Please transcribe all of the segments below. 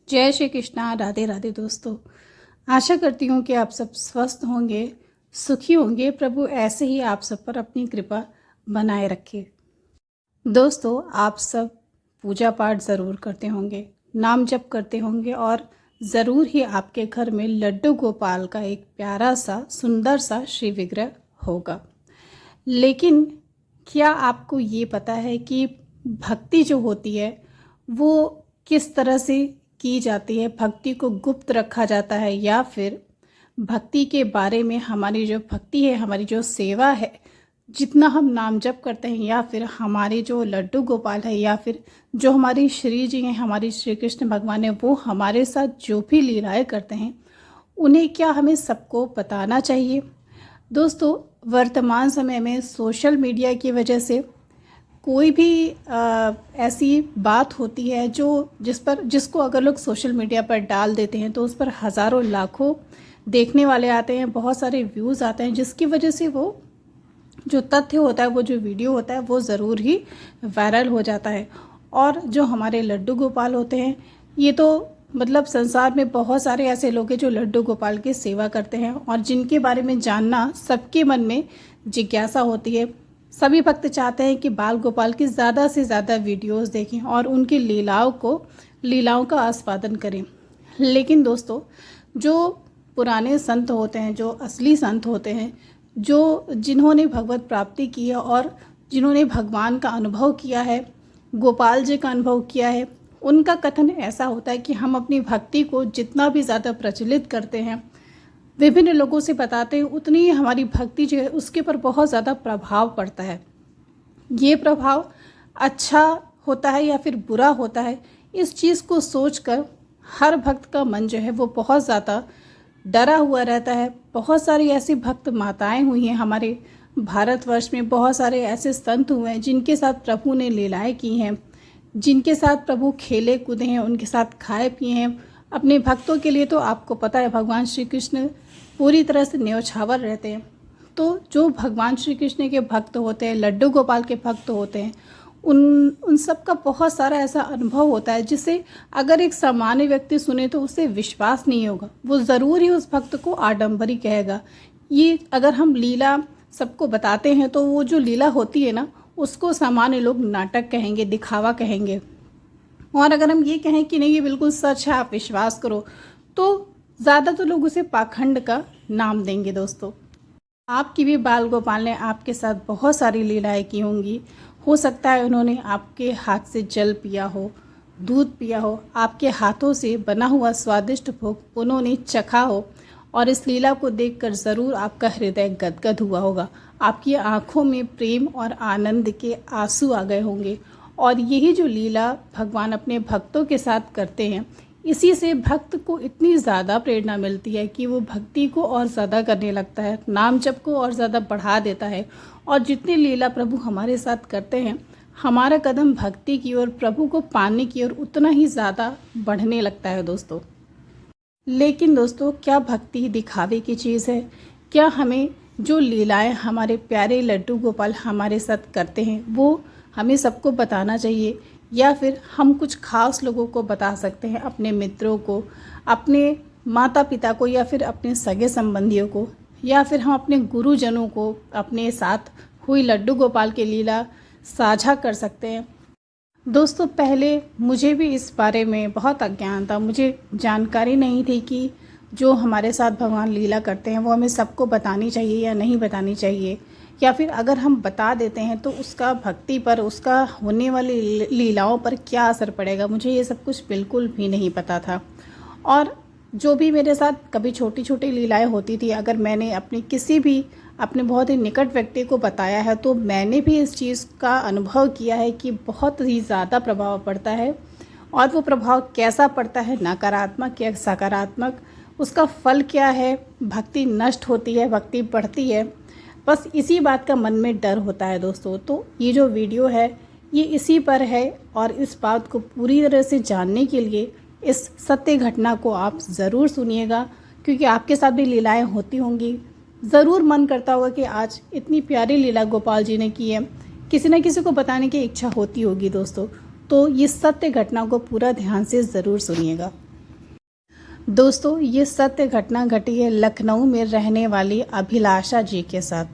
जय श्री कृष्णा। राधे राधे दोस्तों। आशा करती हूँ कि आप सब स्वस्थ होंगे, सुखी होंगे। प्रभु ऐसे ही आप सब पर अपनी कृपा बनाए रखे। दोस्तों, आप सब पूजा पाठ ज़रूर करते होंगे, नाम जप करते होंगे और ज़रूर ही आपके घर में लड्डू गोपाल का एक प्यारा सा सुंदर सा श्री विग्रह होगा। लेकिन क्या आपको ये पता है कि भक्ति जो होती है वो किस तरह से की जाती है? भक्ति को गुप्त रखा जाता है या फिर भक्ति के बारे में हमारी जो भक्ति है, हमारी जो सेवा है, जितना हम नाम जप करते हैं या फिर हमारे जो लड्डू गोपाल है या फिर जो हमारी श्री जी हैं, हमारी श्री कृष्ण भगवान है, वो हमारे साथ जो भी लीलाएं करते हैं उन्हें क्या हमें सबको बताना चाहिए? दोस्तों, वर्तमान समय में सोशल मीडिया की वजह से कोई भी ऐसी बात होती है जिसको अगर लोग सोशल मीडिया पर डाल देते हैं तो उस पर हज़ारों लाखों देखने वाले आते हैं, बहुत सारे व्यूज़ आते हैं, जिसकी वजह से वो जो तथ्य होता है, वो जो वीडियो होता है, वो ज़रूर ही वायरल हो जाता है। और जो हमारे लड्डू गोपाल होते हैं, ये तो मतलब संसार में बहुत सारे ऐसे लोग हैं जो लड्डू गोपाल की सेवा करते हैं और जिनके बारे में जानना सबके मन में जिज्ञासा होती है। सभी भक्त चाहते हैं कि बाल गोपाल की ज़्यादा से ज़्यादा वीडियोस देखें और उनकी लीलाओं का आस्वादन करें। लेकिन दोस्तों, जो पुराने संत होते हैं, जो असली संत होते हैं, जिन्होंने भगवत प्राप्ति की है और जिन्होंने भगवान का अनुभव किया है, गोपाल जी का अनुभव किया है, उनका कथन ऐसा होता है कि हम अपनी भक्ति को जितना भी ज़्यादा प्रचलित करते हैं, विभिन्न लोगों से बताते हैं, उतनी ही हमारी भक्ति जो है उसके पर बहुत ज़्यादा प्रभाव पड़ता है। ये प्रभाव अच्छा होता है या फिर बुरा होता है, इस चीज़ को सोचकर हर भक्त का मन जो है वो बहुत ज़्यादा डरा हुआ रहता है। बहुत सारी ऐसी भक्त माताएं हुई हैं हमारे भारतवर्ष में, बहुत सारे ऐसे संत हुए हैं जिनके साथ प्रभु ने लीलाएं की हैं, जिनके साथ प्रभु खेले कूदे हैं, उनके साथ खाए पिए हैं। अपने भक्तों के लिए तो आपको पता है भगवान श्री कृष्ण पूरी तरह से न्यौछावर रहते हैं। तो जो भगवान श्री कृष्ण के भक्त होते हैं, लड्डू गोपाल के भक्त होते हैं, उन सब का बहुत सारा ऐसा अनुभव होता है जिसे अगर एक सामान्य व्यक्ति सुने तो उसे विश्वास नहीं होगा, वो ज़रूर ही उस भक्त को आडंबरी कहेगा। ये अगर हम लीला सबको बताते हैं तो वो जो लीला होती है ना, उसको सामान्य लोग नाटक कहेंगे, दिखावा कहेंगे। और अगर हम ये कहें कि नहीं ये बिल्कुल सच है, आप विश्वास करो, तो ज़्यादातर लोग उसे पाखंड का नाम देंगे। दोस्तों, आपकी भी बाल गोपाल ने आपके साथ बहुत सारी लीलाएं की होंगी। हो सकता है उन्होंने आपके हाथ से जल पिया हो, दूध पिया हो, आपके हाथों से बना हुआ स्वादिष्ट भोग उन्होंने चखा हो और इस लीला को देखकर ज़रूर आपका हृदय गदगद हुआ होगा। आपकी आंखों में प्रेम और आनंद के आंसू आ गए होंगे। और यही जो लीला भगवान अपने भक्तों के साथ करते हैं, इसी से भक्त को इतनी ज़्यादा प्रेरणा मिलती है कि वो भक्ति को और ज़्यादा करने लगता है, नाम जप को और ज़्यादा बढ़ा देता है। और जितनी लीला प्रभु हमारे साथ करते हैं, हमारा कदम भक्ति की ओर, प्रभु को पाने की ओर उतना ही ज़्यादा बढ़ने लगता है। दोस्तों, लेकिन दोस्तों, क्या भक्ति दिखावे की चीज़ है? क्या हमें जो लीलाएं हमारे प्यारे लड्डू गोपाल हमारे साथ करते हैं वो हमें सबको बताना चाहिए, या फिर हम कुछ खास लोगों को बता सकते हैं, अपने मित्रों को, अपने माता पिता को, या फिर अपने सगे संबंधियों को, या फिर हम अपने गुरुजनों को अपने साथ हुई लड्डू गोपाल की लीला साझा कर सकते हैं? दोस्तों, पहले मुझे भी इस बारे में बहुत अज्ञान था, मुझे जानकारी नहीं थी कि जो हमारे साथ भगवान लीला करते हैं वो हमें सबको बतानी चाहिए या नहीं बतानी चाहिए, या फिर अगर हम बता देते हैं तो उसका भक्ति पर, उसका होने वाली लीलाओं पर क्या असर पड़ेगा। मुझे ये सब कुछ बिल्कुल भी नहीं पता था। और जो भी मेरे साथ कभी छोटी छोटी लीलाएं होती थी, अगर मैंने अपने बहुत ही निकट व्यक्ति को बताया है तो मैंने भी इस चीज़ का अनुभव किया है कि बहुत ही ज़्यादा प्रभाव पड़ता है। और वो प्रभाव कैसा पड़ता है, नकारात्मक या सकारात्मक, उसका फल क्या है? भक्ति नष्ट होती है, भक्ति बढ़ती है? बस इसी बात का मन में डर होता है। दोस्तों, तो ये जो वीडियो है ये इसी पर है। और इस बात को पूरी तरह से जानने के लिए इस सत्य घटना को आप ज़रूर सुनिएगा, क्योंकि आपके साथ भी लीलाएं होती होंगी। ज़रूर मन करता होगा कि आज इतनी प्यारी लीला गोपाल जी ने की है, किसी न किसी को बताने की इच्छा होती होगी। दोस्तों, तो ये सत्य घटना को पूरा ध्यान से ज़रूर सुनिएगा। दोस्तों, ये सत्य घटना घटी है लखनऊ में रहने वाली अभिलाषा जी के साथ।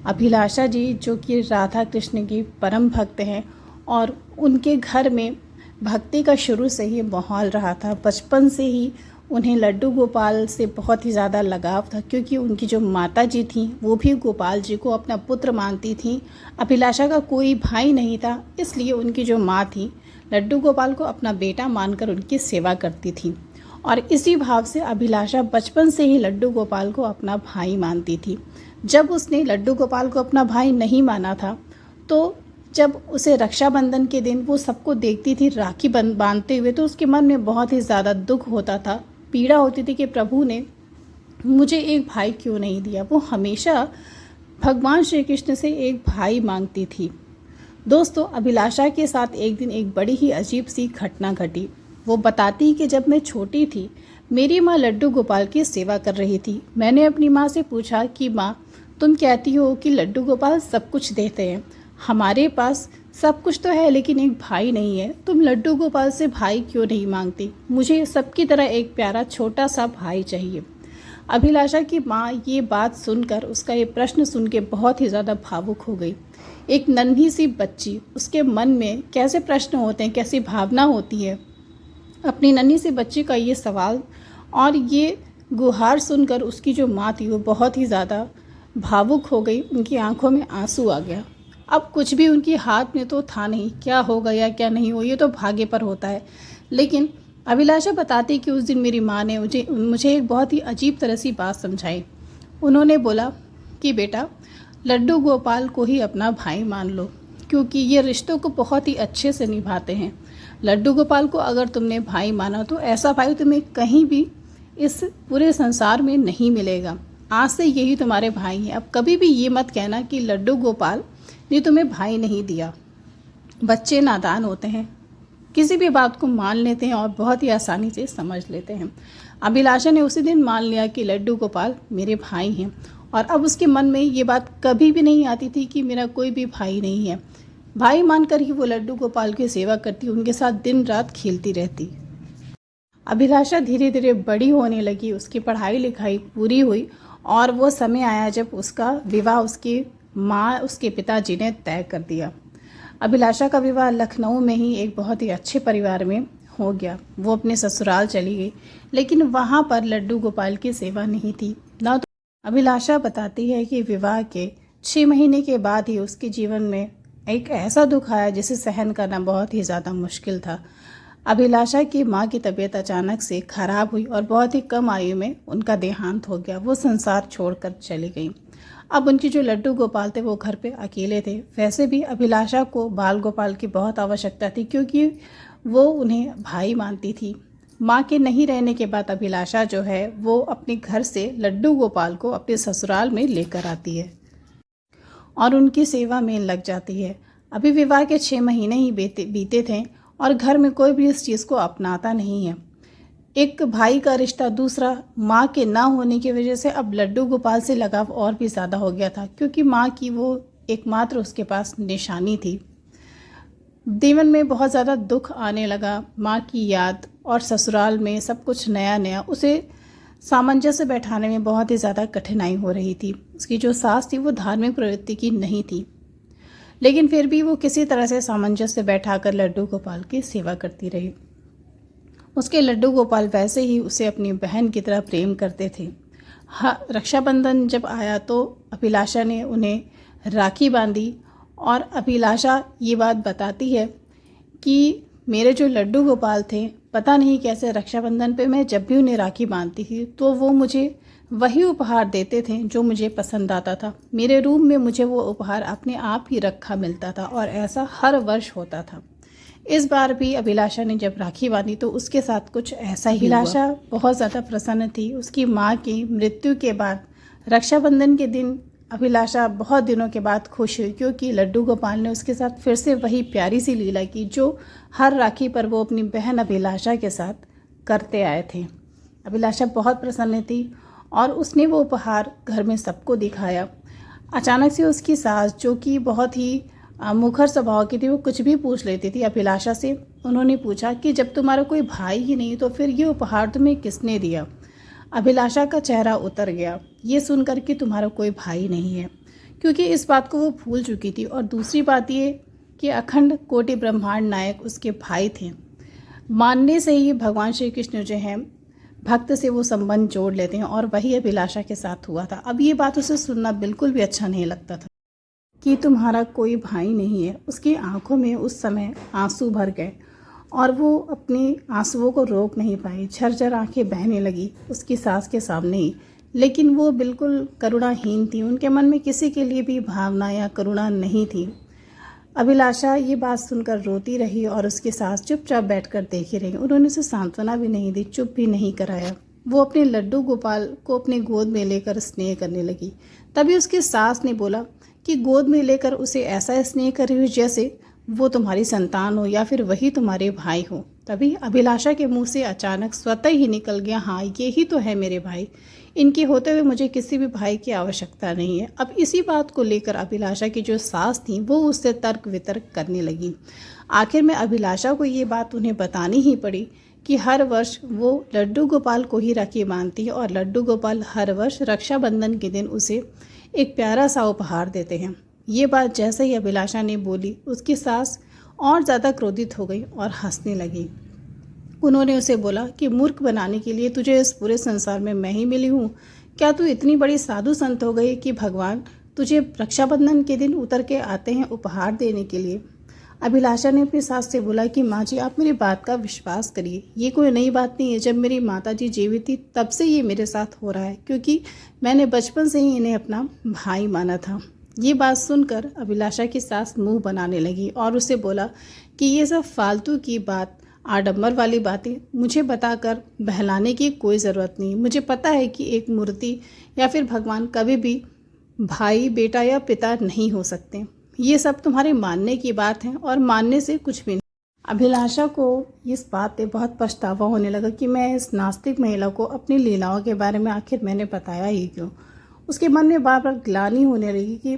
अभिलाषा जी जो कि राधा कृष्ण की परम भक्त हैं और उनके घर में भक्ति का शुरू से ही माहौल रहा था। बचपन से ही उन्हें लड्डू गोपाल से बहुत ही ज़्यादा लगाव था, क्योंकि उनकी जो माता जी थीं वो भी गोपाल जी को अपना पुत्र मानती थीं। अभिलाषा का कोई भाई नहीं था, इसलिए उनकी जो माँ थी लड्डू गोपाल को अपना बेटा मानकर उनकी सेवा करती थी। और इसी भाव से अभिलाषा बचपन से ही लड्डू गोपाल को अपना भाई मानती थी। जब उसने लड्डू गोपाल को अपना भाई नहीं माना था, तो जब उसे रक्षाबंधन के दिन वो सबको देखती थी राखी बांधते हुए, तो उसके मन में बहुत ही ज़्यादा दुख होता था, पीड़ा होती थी कि प्रभु ने मुझे एक भाई क्यों नहीं दिया। वो हमेशा भगवान श्री कृष्ण से एक भाई मांगती थी। दोस्तों, अभिलाषा के साथ एक दिन एक बड़ी ही अजीब सी घटना घटी। वो बताती कि जब मैं छोटी थी, मेरी माँ लड्डू गोपाल की सेवा कर रही थी। मैंने अपनी माँ से पूछा कि माँ, तुम कहती हो कि लड्डू गोपाल सब कुछ देते हैं, हमारे पास सब कुछ तो है लेकिन एक भाई नहीं है, तुम लड्डू गोपाल से भाई क्यों नहीं मांगती? मुझे सबकी तरह एक प्यारा छोटा सा भाई चाहिए। अभिलाषा की माँ ये बात सुनकर, उसका ये प्रश्न सुन के बहुत ही ज़्यादा भावुक हो गई। एक नन्ही सी बच्ची, उसके मन में कैसे प्रश्न होते हैं, कैसी भावना होती है। अपनी नन्ही सी बच्ची का ये सवाल और ये गुहार सुनकर उसकी जो माँ थी वो बहुत ही ज़्यादा भावुक हो गई, उनकी आंखों में आंसू आ गया। अब कुछ भी उनके हाथ में तो था नहीं, क्या होगा या क्या नहीं हो ये तो भाग्य पर होता है। लेकिन अभिलाषा बताती कि उस दिन मेरी माँ ने मुझे एक बहुत ही अजीब तरह सी बात समझाई। उन्होंने बोला कि बेटा, लड्डू गोपाल को ही अपना भाई मान लो, क्योंकि ये रिश्तों को बहुत ही अच्छे से निभाते हैं। लड्डू गोपाल को अगर तुमने भाई माना तो ऐसा भाई तुम्हें कहीं भी इस पूरे संसार में नहीं मिलेगा। आज से यही तुम्हारे भाई हैं। अब कभी भी ये मत कहना कि लड्डू गोपाल ने तुम्हें भाई नहीं दिया। बच्चे नादान होते हैं, किसी भी बात को मान लेते हैं और बहुत ही आसानी से समझ लेते हैं। अभिलाषा ने उसी दिन मान लिया कि लड्डू गोपाल मेरे भाई हैं, और अब उसके मन में ये बात कभी भी नहीं आती थी कि मेरा कोई भी भाई नहीं है। भाई मानकर ही वो लड्डू गोपाल की सेवा करती, उनके साथ दिन रात खेलती रहती। अभिलाषा धीरे धीरे बड़ी होने लगी, उसकी पढ़ाई लिखाई पूरी हुई और वो समय आया जब उसका विवाह उसकी माँ, उसके पिताजी ने तय कर दिया। अभिलाषा का विवाह लखनऊ में ही एक बहुत ही अच्छे परिवार में हो गया। वो अपने ससुराल चली गई, लेकिन वहाँ पर लड्डू गोपाल की सेवा नहीं थी ना। तो अभिलाषा बताती है कि विवाह के 6 महीने के बाद ही उसके जीवन में एक ऐसा दुख आया जिसे सहन करना बहुत ही ज़्यादा मुश्किल था। अभिलाषा की माँ की तबीयत अचानक से खराब हुई और बहुत ही कम आयु में उनका देहांत हो गया। वो संसार छोड़कर चली गई। अब उनकी जो लड्डू गोपाल थे वो घर पे अकेले थे। वैसे भी अभिलाषा को बाल गोपाल की बहुत आवश्यकता थी, क्योंकि वो उन्हें भाई मानती थी। माँ के नहीं रहने के बाद अभिलाषा जो है वो अपने घर से लड्डू गोपाल को अपने ससुराल में लेकर आती है और उनकी सेवा में लग जाती है। अभी विवाह के 6 महीने ही बीते थे और घर में कोई भी इस चीज़ को अपनाता नहीं है। एक भाई का रिश्ता, दूसरा माँ के ना होने की वजह से अब लड्डू गोपाल से लगाव और भी ज़्यादा हो गया था, क्योंकि माँ की वो एकमात्र उसके पास निशानी थी। जीवन में बहुत ज़्यादा दुख आने लगा, माँ की याद, और ससुराल में सब कुछ नया नया, उसे सामंजस्य बैठाने में बहुत ही ज़्यादा कठिनाई हो रही थी। उसकी जो सास थी वो धार्मिक प्रवृत्ति की नहीं थी, लेकिन फिर भी वो किसी तरह से सामंजस्य बैठाकर लड्डू गोपाल की सेवा करती रही। उसके लड्डू गोपाल वैसे ही उसे अपनी बहन की तरह प्रेम करते थे। हाँ, रक्षाबंधन जब आया तो अभिलाषा ने उन्हें राखी बांधी, और अभिलाषा ये बात बताती है कि मेरे जो लड्डू गोपाल थे, पता नहीं कैसे रक्षाबंधन पे मैं जब भी उन्हें राखी बांधती थी तो वो मुझे वही उपहार देते थे जो मुझे पसंद आता था। मेरे रूम में मुझे वो उपहार अपने आप ही रखा मिलता था, और ऐसा हर वर्ष होता था। इस बार भी अभिलाषा ने जब राखी बांधी तो उसके साथ कुछ ऐसा ही हुआ। अभिलाषा बहुत ज़्यादा प्रसन्न थी। उसकी माँ की मृत्यु के बाद रक्षाबंधन के दिन अभिलाषा बहुत दिनों के बाद खुश हुई, क्योंकि लड्डू गोपाल ने उसके साथ फिर से वही प्यारी सी लीला की जो हर राखी पर वो अपनी बहन अभिलाषा के साथ करते आए थे। अभिलाषा बहुत प्रसन्न थी और उसने वो उपहार घर में सबको दिखाया। अचानक से उसकी सास, जो कि बहुत ही मुखर स्वभाव की थी, वो कुछ भी पूछ लेती थी अभिलाषा से, उन्होंने पूछा कि जब तुम्हारा कोई भाई ही नहीं तो फिर ये उपहार तुम्हें किसने दिया। अभिलाषा का चेहरा उतर गया ये सुनकर कि तुम्हारा कोई भाई नहीं है, क्योंकि इस बात को वो भूल चुकी थी। और दूसरी बात ये कि अखंड कोटि ब्रह्मांड नायक उसके भाई थे। मानने से ही भगवान श्री कृष्ण जो हैं भक्त से वो संबंध जोड़ लेते हैं, और वही अभिलाषा के साथ हुआ था। अब ये बात उसे सुनना बिल्कुल भी अच्छा नहीं लगता था कि तुम्हारा कोई भाई नहीं है। उसकी आंखों में उस समय आंसू भर गए और वो अपनी आंसुओं को रोक नहीं पाई। झरझर आंखें बहने लगी उसकी सास के सामने ही, लेकिन वो बिल्कुल करुणाहीन थी। उनके मन में किसी के लिए भी भावना या करुणा नहीं थी। अभिलाषा ये बात सुनकर रोती रही और उसकी सास चुपचाप बैठकर देखी रही। उन्होंने उसे सांत्वना भी नहीं दी, चुप भी नहीं कराया। वो अपने लड्डू गोपाल को अपने गोद में लेकर स्नेह करने लगी। तभी उसकी सास ने बोला कि गोद में लेकर उसे ऐसा स्नेह कर रही हो जैसे वो तुम्हारी संतान हो या फिर वही तुम्हारे भाई हो। तभी अभिलाषा के मुंह से अचानक स्वतः ही निकल गया, हाँ ये ही तो है मेरे भाई। इनके होते हुए मुझे किसी भी भाई की आवश्यकता नहीं है। अब इसी बात को लेकर अभिलाषा की जो सास थी वो उससे तर्क वितर्क करने लगी। आखिर में अभिलाषा को ये बात उन्हें बतानी ही पड़ी कि हर वर्ष वो लड्डू गोपाल को ही राखी बांधती है और लड्डू गोपाल हर वर्ष रक्षाबंधन के दिन उसे एक प्यारा सा उपहार देते हैं। ये बात जैसे ही अभिलाषा ने बोली उसकी सास और ज़्यादा क्रोधित हो गई और हंसने लगी। उन्होंने उसे बोला कि मूर्ख बनाने के लिए तुझे इस पूरे संसार में मैं ही मिली हूँ। क्या तू इतनी बड़ी साधु संत हो गई कि भगवान तुझे रक्षाबंधन के दिन उतर के आते हैं उपहार देने के लिए। अभिलाषा ने अपनी सास से बोला कि माँ जी आप मेरी बात का विश्वास करिए, ये कोई नई बात नहीं है। जब मेरी माता जी जीवित थी तब से ये मेरे साथ हो रहा है, क्योंकि मैंने बचपन से ही इन्हें अपना भाई माना था। ये बात सुनकर अभिलाषा की सास मुंह बनाने लगी और उसे बोला कि ये सब फालतू की बात, आडंबर वाली बातें मुझे बताकर बहलाने की कोई ज़रूरत नहीं। मुझे पता है कि एक मूर्ति या फिर भगवान कभी भी भाई, बेटा या पिता नहीं हो सकते। ये सब तुम्हारे मानने की बात है और मानने से कुछ भी नहीं। अभिलाषा को इस बात पे बहुत पछतावा होने लगा कि मैं इस नास्तिक महिला को अपनी लीलाओं के बारे में आखिर मैंने बताया ही क्यों। उसके मन में बार बार ग्लानि होने लगी कि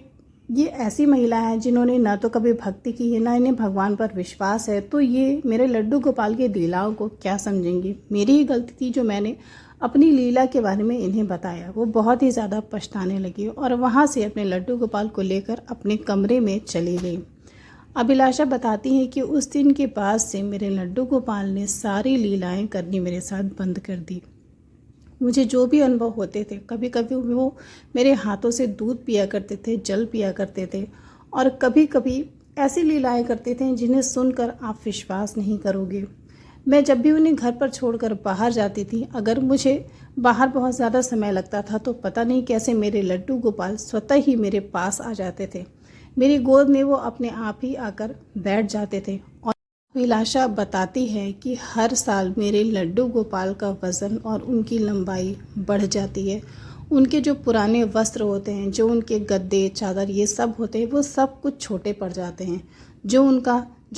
ये ऐसी महिला है जिन्होंने ना तो कभी भक्ति की है, ना इन्हें भगवान पर विश्वास है, तो ये मेरे लड्डू गोपाल की लीलाओं को क्या समझेंगी। मेरी ही गलती थी जो मैंने अपनी लीला के बारे में इन्हें बताया। वो बहुत ही ज़्यादा पछताने लगी और वहाँ से अपने लड्डू गोपाल को लेकर अपने कमरे में चली गई। अभिलाषा बताती है कि उस दिन के बाद से मेरे लड्डू गोपाल ने सारी लीलाएं करनी मेरे साथ बंद कर दी। मुझे जो भी अनुभव होते थे, कभी कभी वो मेरे हाथों से दूध पिया करते थे, जल पिया करते थे, और कभी कभी ऐसी लीलाएं करते थे जिन्हें सुनकर आप विश्वास नहीं करोगे। मैं जब भी उन्हें घर पर छोड़कर बाहर जाती थी, अगर मुझे बाहर बहुत ज़्यादा समय लगता था तो पता नहीं कैसे मेरे लड्डू गोपाल स्वतः ही मेरे पास आ जाते थे। मेरी गोद में वो अपने आप ही आकर बैठ जाते थे। और अभिलाषा बताती है कि हर साल मेरे लड्डू गोपाल का वज़न और उनकी लंबाई बढ़ जाती है। उनके जो पुराने वस्त्र होते हैं, जो उनके गद्दे, चादर ये सब होते हैं, वो सब कुछ छोटे पड़ जाते हैं। जो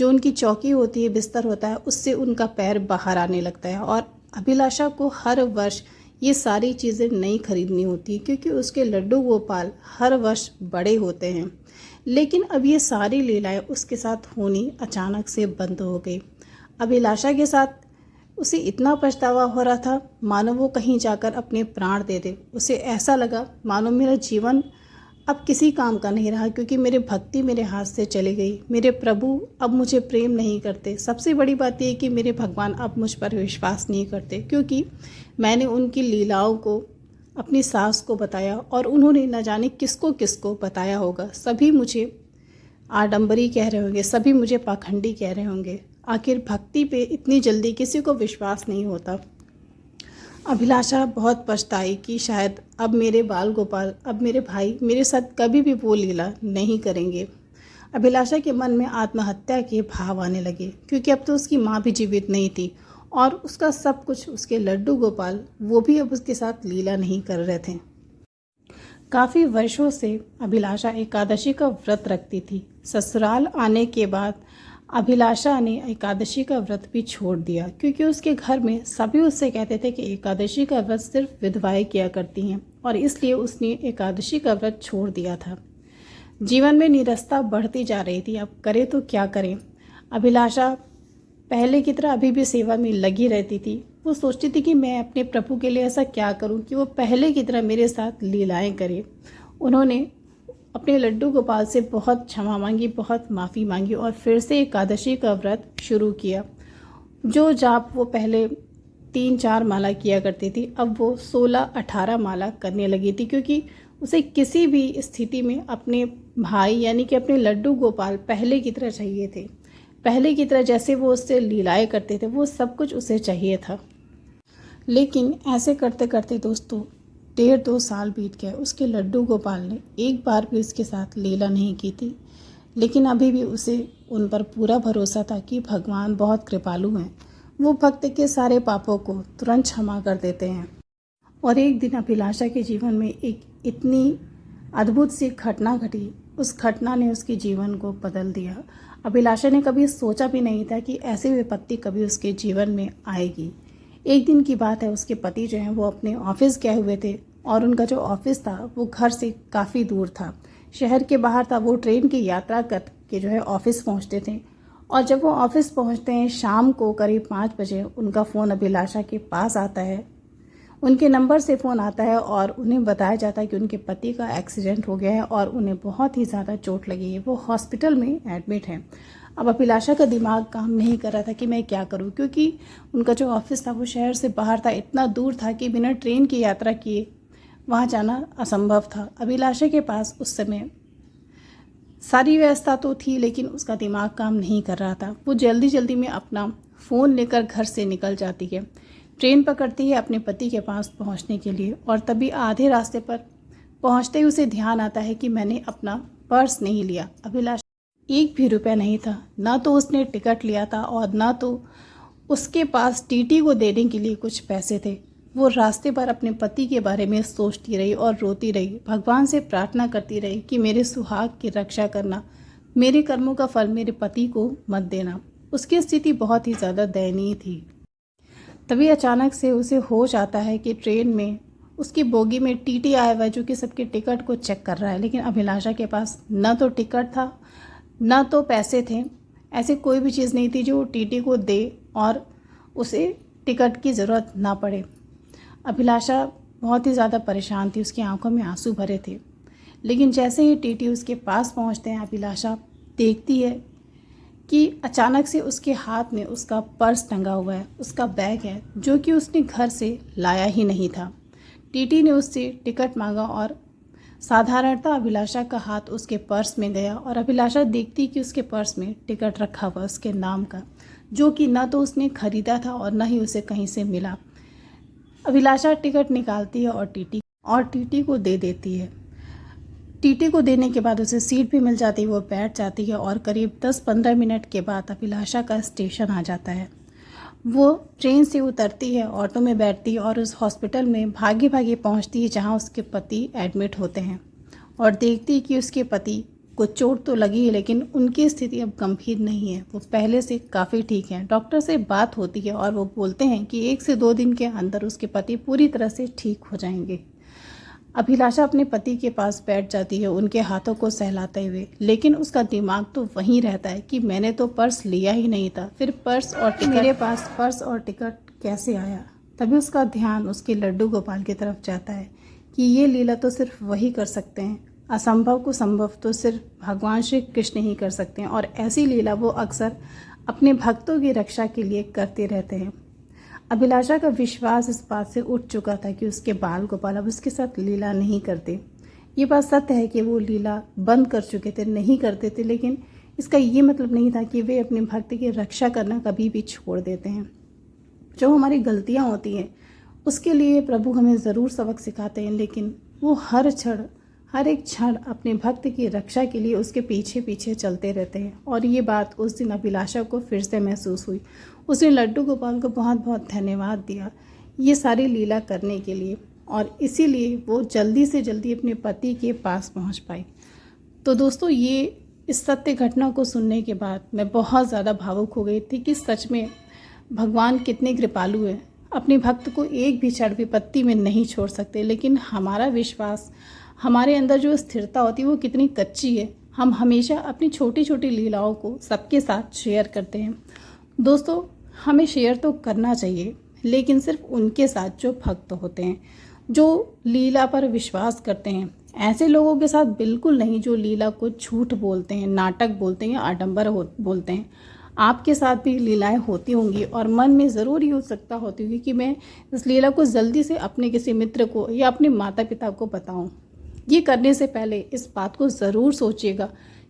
उनकी चौकी होती है, बिस्तर होता है, उससे उनका पैर बाहर आने लगता है। और अभिलाषा को हर वर्ष ये सारी चीज़ें नई खरीदनी होती, क्योंकि उसके लड्डू गोपाल हर वर्ष बड़े होते हैं। लेकिन अब ये सारी लीलाएं उसके साथ होनी अचानक से बंद हो गई। अभिलाषा के साथ उसे इतना पछतावा हो रहा था मानो वो कहीं जाकर अपने प्राण दे दे। उसे ऐसा लगा मानो मेरा जीवन अब किसी काम का नहीं रहा, क्योंकि मेरी भक्ति मेरे हाथ से चली गई। मेरे प्रभु अब मुझे प्रेम नहीं करते। सबसे बड़ी बात यह कि मेरे भगवान अब मुझ पर विश्वास नहीं करते, क्योंकि मैंने उनकी लीलाओं को अपनी सास को बताया और उन्होंने न जाने किसको किसको बताया होगा। सभी मुझे आडंबरी कह रहे होंगे, सभी मुझे पाखंडी कह रहे होंगे। आखिर भक्ति पे इतनी जल्दी किसी को विश्वास नहीं होता। अभिलाषा बहुत पछताई कि शायद अब मेरे बाल गोपाल, अब मेरे भाई मेरे साथ कभी भी वो लीला नहीं करेंगे। अभिलाषा के मन में आत्महत्या के भाव आने लगे, क्योंकि अब तो उसकी माँ भी जीवित नहीं थी और उसका सब कुछ, उसके लड्डू गोपाल, वो भी अब उसके साथ लीला नहीं कर रहे थे। काफ़ी वर्षों से अभिलाषा एकादशी का व्रत रखती थी। ससुराल आने के बाद अभिलाषा ने एकादशी का व्रत भी छोड़ दिया, क्योंकि उसके घर में सभी उससे कहते थे कि एकादशी का व्रत सिर्फ विधवाएं किया करती हैं, और इसलिए उसने एकादशी का व्रत छोड़ दिया था। जीवन में निरस्ता बढ़ती जा रही थी। अब करे तो क्या करें। अभिलाषा पहले की तरह अभी भी सेवा में लगी रहती थी। वो सोचती थी कि मैं अपने प्रभु के लिए ऐसा क्या करूं कि वो पहले की तरह मेरे साथ लीलाएं करे। उन्होंने अपने लड्डू गोपाल से बहुत क्षमा मांगी, बहुत माफ़ी मांगी और फिर से एकादशी का व्रत शुरू किया। जो जाप वो पहले 3-4 माला किया करती थी, अब वो 16-18 माला करने लगी थी, क्योंकि उसे किसी भी स्थिति में अपने भाई यानी कि अपने लड्डू गोपाल पहले की तरह चाहिए थे। पहले की तरह जैसे वो उससे लीलाएं करते थे, वो सब कुछ उसे चाहिए था। लेकिन ऐसे करते करते दोस्तों 1.5-2 साल बीत गए। उसके लड्डू गोपाल ने एक बार भी उसके साथ लीला नहीं की थी। लेकिन अभी भी उसे उन पर पूरा भरोसा था कि भगवान बहुत कृपालु हैं। वो भक्त के सारे पापों को तुरंत क्षमा कर देते हैं। और एक दिन अभिलाषा के जीवन में एक इतनी अद्भुत सी घटना घटी। उस घटना ने उसके जीवन को बदल दिया। अभिलाषा ने कभी सोचा भी नहीं था कि ऐसी विपत्ति कभी उसके जीवन में आएगी। एक दिन की बात है, उसके पति जो हैं वो अपने ऑफिस गए हुए थे और उनका जो ऑफिस था वो घर से काफ़ी दूर था, शहर के बाहर था। वो ट्रेन की यात्रा करके जो है ऑफिस पहुंचते थे। और जब वो ऑफिस पहुंचते हैं शाम को करीब 5 बजे, उनका फ़ोन अभिलाषा के पास आता है। उनके नंबर से फ़ोन आता है और उन्हें बताया जाता है कि उनके पति का एक्सीडेंट हो गया है और उन्हें बहुत ही ज़्यादा चोट लगी है। वो हॉस्पिटल में एडमिट हैं। अब अभिलाषा का दिमाग काम नहीं कर रहा था कि मैं क्या करूं, क्योंकि उनका जो ऑफिस था वो शहर से बाहर था, इतना दूर था कि बिना ट्रेन की यात्रा किए वहाँ जाना असंभव था। अभिलाषा के पास उस समय सारी व्यवस्था तो थी, लेकिन उसका दिमाग काम नहीं कर रहा था। वो जल्दी जल्दी में अपना फ़ोन लेकर घर से निकल जाती है, ट्रेन पकड़ती है अपने पति के पास पहुंचने के लिए। और तभी आधे रास्ते पर पहुंचते ही उसे ध्यान आता है कि मैंने अपना पर्स नहीं लिया। अभिलाषा एक भी रुपया नहीं था, ना तो उसने टिकट लिया था और ना तो उसके पास टीटी को देने के लिए कुछ पैसे थे। वो रास्ते पर अपने पति के बारे में सोचती रही और रोती रही, भगवान से प्रार्थना करती रही कि मेरे सुहाग की रक्षा करना, मेरे कर्मों का फल मेरे पति को मत देना। उसकी स्थिति बहुत ही ज़्यादा दयनीय थी। तभी अचानक से उसे होश आता है कि ट्रेन में उसकी बोगी में टीटी आया हुआ है, जो कि सबके टिकट को चेक कर रहा है। लेकिन अभिलाषा के पास ना तो टिकट था, ना तो पैसे थे। ऐसी कोई भी चीज़ नहीं थी जो टीटी को दे और उसे टिकट की ज़रूरत ना पड़े। अभिलाषा बहुत ही ज़्यादा परेशान थी, उसकी आंखों में आंसू भरे थे। लेकिन जैसे ही टीटी उसके पास पहुंचते हैं, अभिलाषा देखती है कि अचानक से उसके हाथ में उसका पर्स टंगा हुआ है, उसका बैग है, जो कि उसने घर से लाया ही नहीं था। टीटी ने उससे टिकट मांगा और साधारणतः अभिलाषा का हाथ उसके पर्स में गया और अभिलाषा देखती कि उसके पर्स में टिकट रखा हुआ उसके नाम का, जो कि ना तो उसने खरीदा था और ना ही उसे कहीं से मिला। अभिलाषा टिकट निकालती है और टीटी को दे देती है। टीटी को देने के बाद उसे सीट भी मिल जाती है, वो बैठ जाती है और करीब 10-15 मिनट के बाद अभिलाषा का स्टेशन आ जाता है। वो ट्रेन से उतरती है, ऑटो में बैठती है और उस हॉस्पिटल में भागी भागी पहुंचती है जहां उसके पति एडमिट होते हैं। और देखती है कि उसके पति को चोट तो लगी है, लेकिन उनकी स्थिति अब गंभीर नहीं है, वो पहले से काफ़ी ठीक हैं। डॉक्टर से बात होती है और वो बोलते हैं कि 1 से 2 दिन के अंदर उसके पति पूरी तरह से ठीक हो जाएंगे। अभिलाषा अपने पति के पास बैठ जाती है, उनके हाथों को सहलाते हुए। लेकिन उसका दिमाग तो वहीं रहता है कि मैंने तो पर्स लिया ही नहीं था, फिर मेरे पास पर्स और टिकट कैसे आया। तभी उसका ध्यान उसके लड्डू गोपाल की तरफ जाता है कि ये लीला तो सिर्फ वही कर सकते हैं, असंभव को संभव तो सिर्फ भगवान श्री कृष्ण ही कर सकते हैं। और ऐसी लीला वो अक्सर अपने भक्तों की रक्षा के लिए करते रहते हैं। अभिलाषा का विश्वास इस बात से उठ चुका था कि उसके बाल गोपाल अब उसके साथ लीला नहीं करते। ये बात सत्य है कि वो लीला बंद कर चुके थे, नहीं करते थे, लेकिन इसका ये मतलब नहीं था कि वे अपने भक्त की रक्षा करना कभी भी छोड़ देते हैं। जो हमारी गलतियाँ होती हैं उसके लिए प्रभु हमें ज़रूर सबक सिखाते हैं, लेकिन वो हर एक क्षण अपने भक्त की रक्षा के लिए उसके पीछे पीछे चलते रहते हैं। और ये बात उस दिन अभिलाषा को फिर से महसूस हुई। उसने लड्डू गोपाल को बहुत बहुत धन्यवाद दिया ये सारी लीला करने के लिए, और इसीलिए वो जल्दी से जल्दी अपने पति के पास पहुंच पाई। तो दोस्तों, ये इस सत्य घटना को सुनने के बाद मैं बहुत ज़्यादा भावुक हो गई थी कि सच में भगवान कितने कृपालु हैं। अपने भक्त को एक भी क्षण विपत्ति में नहीं छोड़ सकते, लेकिन हमारा विश्वास, हमारे अंदर जो स्थिरता होती है वो कितनी कच्ची है। हम हमेशा अपनी छोटी छोटी लीलाओं को सबके साथ शेयर करते हैं। दोस्तों, हमें शेयर तो करना चाहिए, लेकिन सिर्फ उनके साथ जो भक्त होते हैं, जो लीला पर विश्वास करते हैं। ऐसे लोगों के साथ बिल्कुल नहीं जो लीला को झूठ बोलते हैं, नाटक बोलते हैं या आडंबर बोलते हैं। आपके साथ भी लीलाएं होती होंगी और मन में ज़रूर ये उत्सुकता होती होगी कि मैं इस लीला को जल्दी से अपने किसी मित्र को या अपने माता पिता को बताऊं। ये करने से पहले इस बात को ज़रूर सोचिएगा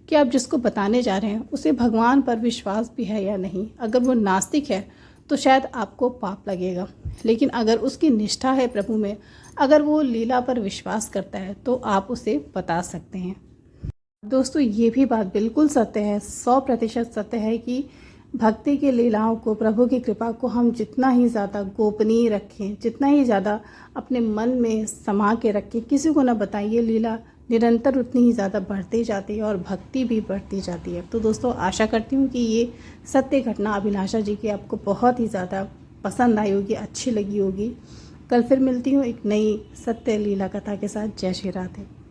कि आप जिसको बताने जा रहे हैं उसे भगवान पर विश्वास भी है या नहीं। अगर वो नास्तिक है तो शायद आपको पाप लगेगा, लेकिन अगर उसकी निष्ठा है प्रभु में, अगर वो लीला पर विश्वास करता है तो आप उसे बता सकते हैं। दोस्तों, ये भी बात बिल्कुल सत्य है, 100% सत्य है कि भक्ति की लीलाओं को, प्रभु की कृपा को हम जितना ही ज़्यादा गोपनीय रखें, जितना ही ज़्यादा अपने मन में समा के रखें, किसी को ना बताइए, लीला निरंतर उतनी ही ज़्यादा बढ़ती जाती है और भक्ति भी बढ़ती जाती है। तो दोस्तों, आशा करती हूँ कि ये सत्य घटना अभिलाषा जी की आपको बहुत ही ज़्यादा पसंद आई होगी, अच्छी लगी होगी। कल फिर मिलती हूँ एक नई सत्य लीला कथा के साथ। जय श्री राधे।